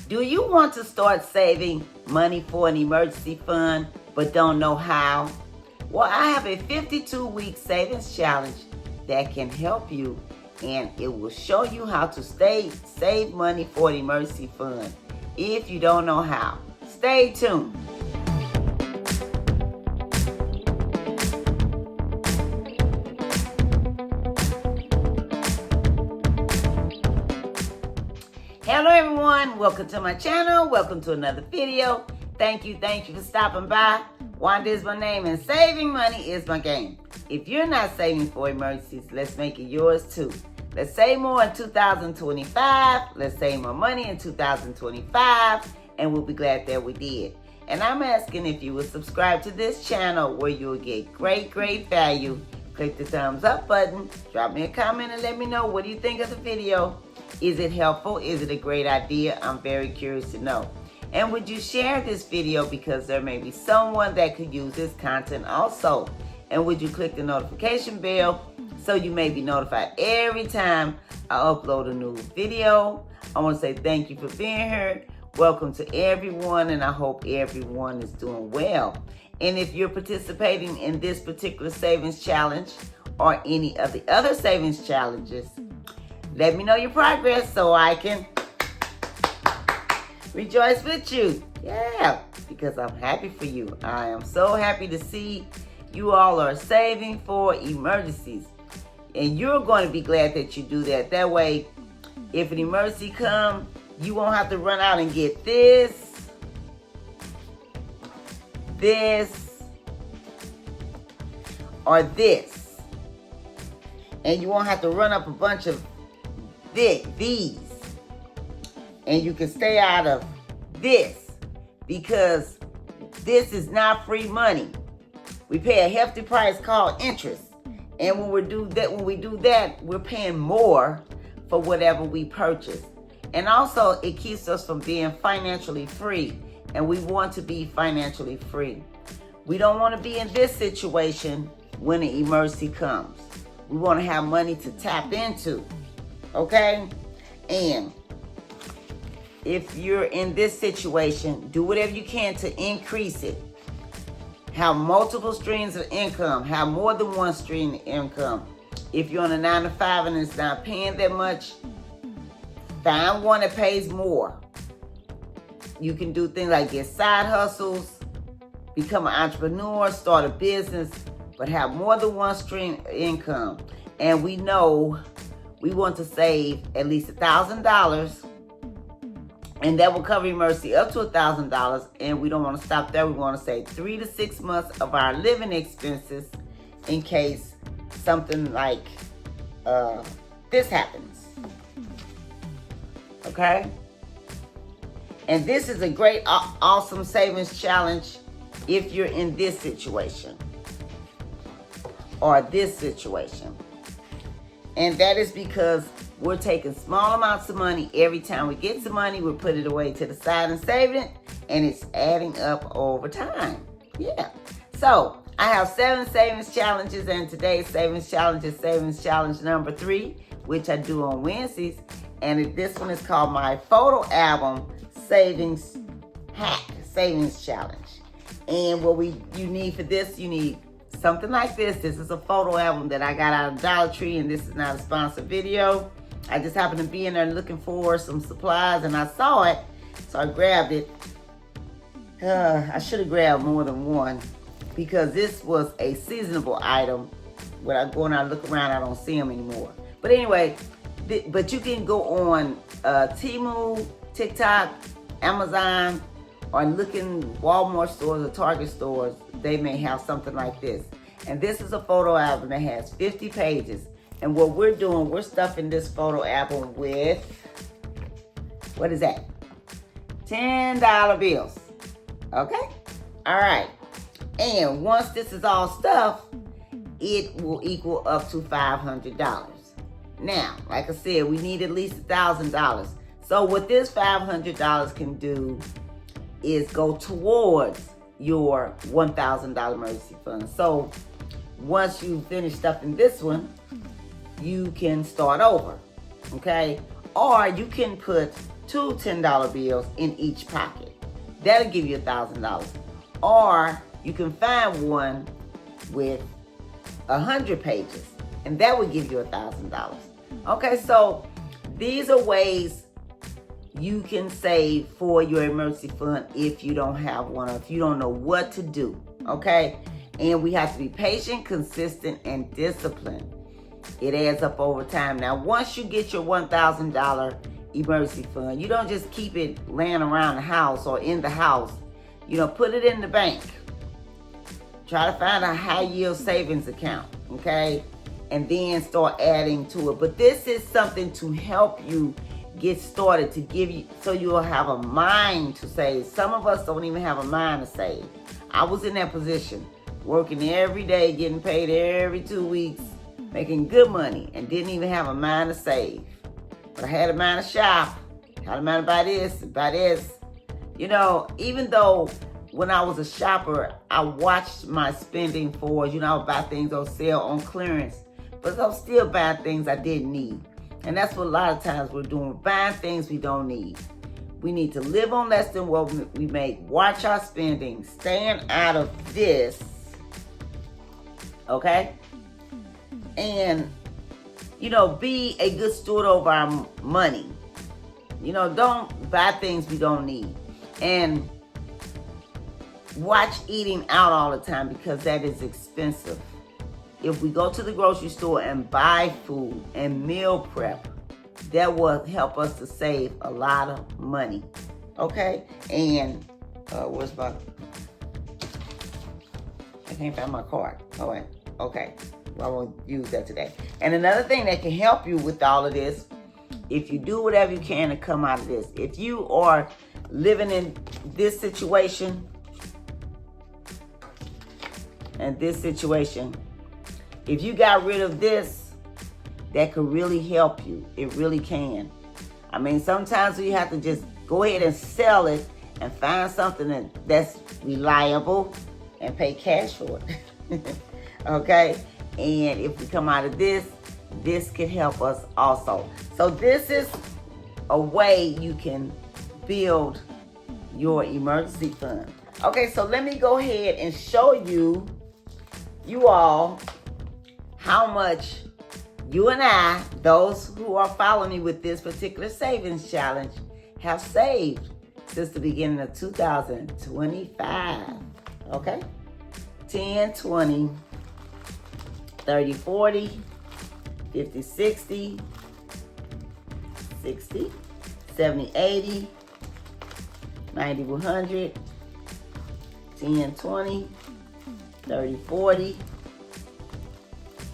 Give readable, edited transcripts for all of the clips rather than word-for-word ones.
Do you want to start saving money for an emergency fund but don't know how? Well, I have a 52-week savings challenge that can help you, and it will show you how to save money for an emergency fund if you don't know how. Stay tuned. Hello everyone, welcome to my channel, welcome to another video. Thank you for stopping by. Wanda is my name and saving money is my game. If you're not saving for emergencies, let's make it yours too. Let's save more in 2025, let's save more money in 2025, and we'll be glad that we did. And I'm asking if you will subscribe to this channel where you'll get great value. Click the thumbs up button, drop me a comment and let me know what do you think of the video. Is it helpful? Is it a great idea? I'm very curious to know. And would you share this video because there may be someone that could use this content also? And would you click the notification bell so you may be notified every time I upload a new video? I want to say thank you for being here. Welcome to everyone, and I hope everyone is doing well. And if you're participating in this particular savings challenge or any of the other savings challenges, let me know your progress so I can rejoice with you. Yeah, because I'm happy for you. I am so happy to see you all are saving for emergencies. And you're going to be glad that you do that. That way, if an emergency comes, you won't have to run out and get this, or this. And you won't have to run up a bunch of these, and you can stay out of this, because this is not free money. We pay a hefty price called interest, and when we do that, we're paying more for whatever we purchase. And also, it keeps us from being financially free, and we want to be financially free. We don't want to be in this situation when an emergency comes. We want to have money to tap into. Okay? And if you're in this situation, do whatever you can to increase it. Have multiple streams of income. Have more than one stream of income. If you're on a 9 to 5 and it's not paying that much, find one that pays more. You can do things like get side hustles, become an entrepreneur, start a business, but have more than one stream of income. And we know we want to save at least $1,000, and that will cover emergency up to $1,000. And we don't want to stop there. We want to save 3 to 6 months of our living expenses in case something like this happens. Okay? And this is a great, awesome savings challenge if you're in this situation or this situation. And that is because we're taking small amounts of money. Every time we get some money, we're putting it away to the side and saving it, and it's adding up over time. Yeah. So I have 7 savings challenges, and today's savings challenge is savings challenge number 3, which I do on Wednesdays. And this one is called my photo album savings hack savings challenge. And what you need for this, you need something like this. This is a photo album that I got out of Dollar Tree, and this is not a sponsored video. I just happened to be in there looking for some supplies, and I saw it, so I grabbed it. I should have grabbed more than one, because this was a seasonable item. When I go and I look around, I don't see them anymore. But anyway, but you can go on Temu, TikTok, Amazon, or look in Walmart stores or Target stores. They may have something like this. And this is a photo album that has 50 pages. And what we're doing, we're stuffing this photo album with, what is that? $10 bills. Okay? All right. And once this is all stuffed, it will equal up to $500. Now, like I said, we need at least $1,000. So what this $500 can do is go towards your $1,000 emergency fund. So once you finish stuffing this one, you can start over, okay? Or you can put two $10 bills in each pocket. That'll give you $1,000. Or you can find one with 100 pages, and that would give you $1,000. Okay, so these are ways you can save for your emergency fund if you don't have one, or if you don't know what to do. Okay, and we have to be patient, consistent, and disciplined. It adds up over time. Now, once you get your $1,000 emergency fund, you don't just keep it laying around the house or in the house. Put it in the bank. Try to find a high yield savings account, okay? And then start adding to it. But this is something to help you get started, to give you, so you'll have a mind to save. Some of us don't even have a mind to save. I was in that position, working every day, getting paid every 2 weeks, making good money, and didn't even have a mind to save. But I had a mind to shop, had a mind to buy this, buy this. Even though when I was a shopper, I watched my spending for, I would buy things on sale, on clearance, but I'm still buying things I didn't need. And that's what a lot of times we're doing, we're buying things we don't need. We need to live on less than what we make, watch our spending, staying out of this, okay? And, be a good steward over our money. Don't buy things we don't need. And watch eating out all the time, because that is expensive. If we go to the grocery store and buy food and meal prep, that will help us to save a lot of money. Okay? And where's my... I can't find my card. All right. Okay. Well, I won't use that today. And another thing that can help you with all of this, if you do whatever you can to come out of this, if you are living in this situation, if you got rid of this, that could really help you. It really can. I mean, sometimes you have to just go ahead and sell it and find something that's reliable and pay cash for it. Okay? And if we come out of this could help us also. So this is a way you can build your emergency fund. Okay, so let me go ahead and show you all how much you and I, those who are following me with this particular savings challenge, have saved since the beginning of 2025. Okay? 10, 20, 30, 40, 50, 60, 60, 70, 80, 90, 100, 10, 20, 30, 40,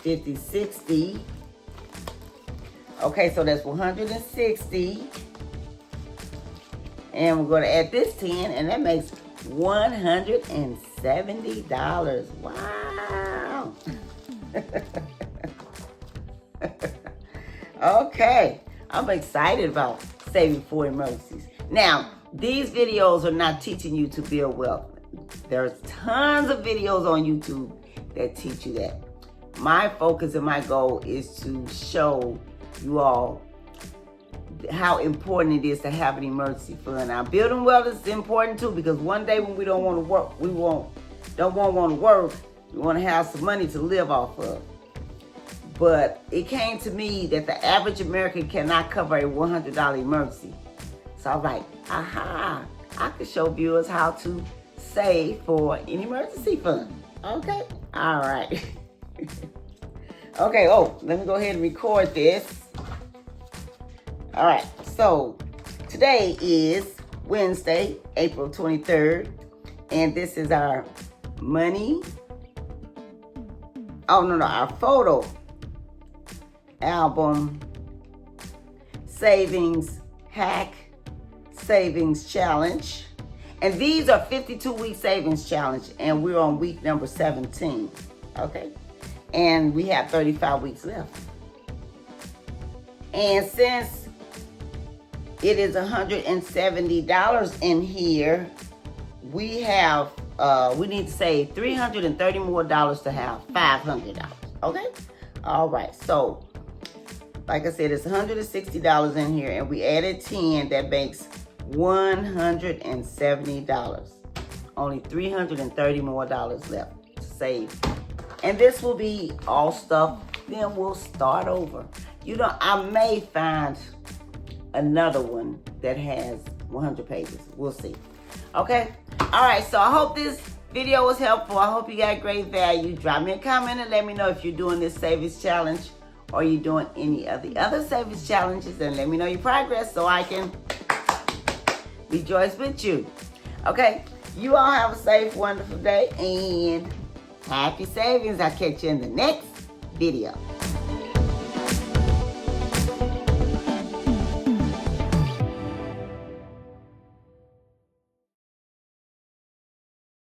50, 60. Okay, so that's 160. And we're going to add this 10, and that makes $170. Wow. Okay, I'm excited about saving for emergencies. Now, these videos are not teaching you to build wealth. There's tons of videos on YouTube that teach you that. My focus and my goal is to show you all how important it is to have an emergency fund. Now, building wealth is important too, because one day when we don't want to work, don't want to work, we want to have some money to live off of. But it came to me that the average American cannot cover a $100 emergency. So I was like, aha, I could show viewers how to save for an emergency fund. Okay, all right. Okay, let me go ahead and record this. All right, so today is Wednesday, April 23rd, and this is our our photo album savings hack savings challenge. And these are 52-week savings challenge, and we're on week number 17, okay? And we have 35 weeks left. And since it is $170 in here, we have, we need to save $330 more to have $500, okay? All right, so Like I said, it's $160 in here, and we added 10. That makes $170. Only $330 more left to save. And this will be all stuff. Then we'll start over. You know, I may find another one that has 100 pages. We'll see. Okay? All right, so I hope this video was helpful. I hope you got great value. Drop me a comment and let me know if you're doing this savings challenge or you're doing any of the other savings challenges, and let me know your progress so I can rejoice with you. Okay? You all have a safe, wonderful day, and happy savings. I'll catch you in the next video.